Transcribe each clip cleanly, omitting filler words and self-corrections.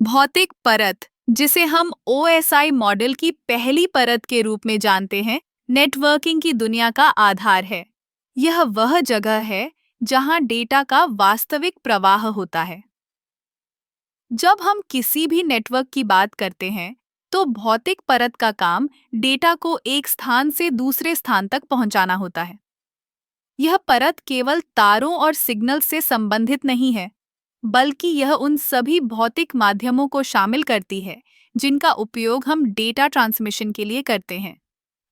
भौतिक परत, जिसे हम ओएसआई मॉडल की पहली परत के रूप में जानते हैं, नेटवर्किंग की दुनिया का आधार है। यह वह जगह है जहां डेटा का वास्तविक प्रवाह होता है। जब हम किसी भी नेटवर्क की बात करते हैं, तो भौतिक परत का काम डेटा को एक स्थान से दूसरे स्थान तक पहुंचाना होता है। यह परत केवल तारों और सिग्नल से संबंधित नहीं है, बल्कि यह उन सभी भौतिक माध्यमों को शामिल करती है जिनका उपयोग हम डेटा ट्रांसमिशन के लिए करते हैं।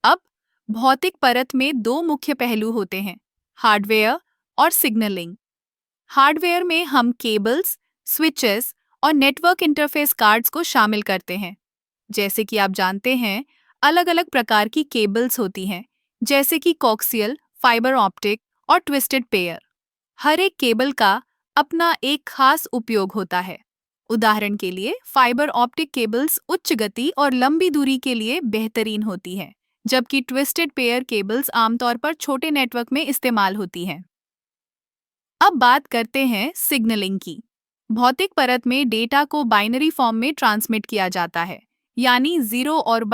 अब भौतिक परत में दो मुख्य पहलू होते हैं, हार्डवेयर और सिग्नलिंग। हार्डवेयर में हम केबल्स, स्विचेस और नेटवर्क इंटरफेस कार्ड्स को शामिल करते हैं। जैसे कि आप जानते हैं, अलग अलग प्रकार की केबल्स होती हैं, जैसे कि कोक्सियल, फाइबर ऑप्टिक और ट्विस्टेड पेयर। हर एक केबल का अपना एक खास उपयोग होता है। उदाहरण के लिए, फाइबर ऑप्टिक केबल्स उच्च गति और लंबी दूरी के लिए बेहतरीन होती हैं, जबकि ट्विस्टेड पेयर केबल्स आमतौर पर छोटे नेटवर्क में इस्तेमाल होती हैं। अब बात करते हैं सिग्नलिंग की। भौतिक परत में डेटा को बाइनरी फॉर्म में ट्रांसमिट किया जाता है, यानी 0 और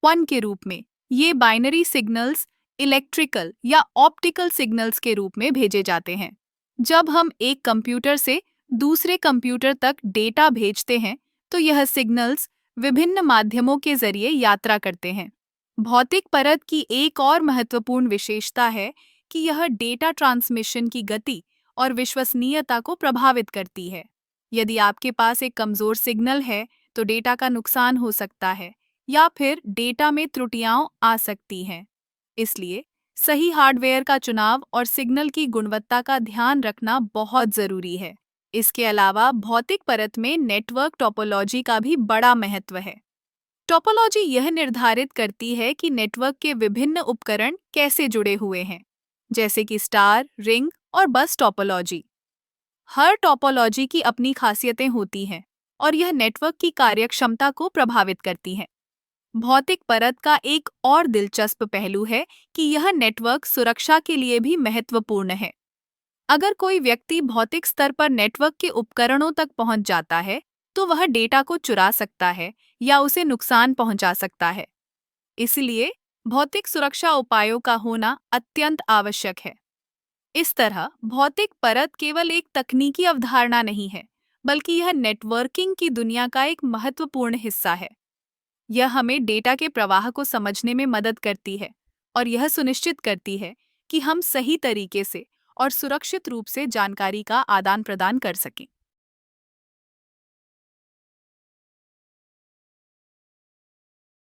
1 के रूप में। ये बाइनरी सिग्नल्स इलेक्ट्रिकल या ऑप्टिकल सिग्नल्स के रूप में भेजे जाते हैं। जब हम एक कंप्यूटर से दूसरे कंप्यूटर तक डेटा भेजते हैं, तो यह सिग्नल्स विभिन्न माध्यमों के जरिए यात्रा करते हैं। भौतिक परत की एक और महत्वपूर्ण विशेषता है कि यह डेटा ट्रांसमिशन की गति और विश्वसनीयता को प्रभावित करती है। यदि आपके पास एक कमजोर सिग्नल है, तो डेटा का नुकसान हो सकता है या फिर डेटा में त्रुटियां आ सकती हैं। इसलिए सही हार्डवेयर का चुनाव और सिग्नल की गुणवत्ता का ध्यान रखना बहुत जरूरी है। इसके अलावा भौतिक परत में नेटवर्क टोपोलॉजी का भी बड़ा महत्व है। टोपोलॉजी यह निर्धारित करती है कि नेटवर्क के विभिन्न उपकरण कैसे जुड़े हुए हैं, जैसे कि स्टार, रिंग और बस टोपोलॉजी। हर टोपोलॉजी की अपनी खासियतें होती हैं और यह नेटवर्क की कार्यक्षमता को प्रभावित करती है। भौतिक परत का एक और दिलचस्प पहलू है कि यह नेटवर्क सुरक्षा के लिए भी महत्वपूर्ण है। अगर कोई व्यक्ति भौतिक स्तर पर नेटवर्क के उपकरणों तक पहुंच जाता है, तो वह डेटा को चुरा सकता है या उसे नुकसान पहुंचा सकता है। इसलिए भौतिक सुरक्षा उपायों का होना अत्यंत आवश्यक है। इस तरह भौतिक परत केवल एक तकनीकी अवधारणा नहीं है, बल्कि यह नेटवर्किंग की दुनिया का एक महत्वपूर्ण हिस्सा है। यह हमें डेटा के प्रवाह को समझने में मदद करती है और यह सुनिश्चित करती है कि हम सही तरीके से और सुरक्षित रूप से जानकारी का आदान प्रदान कर सकें।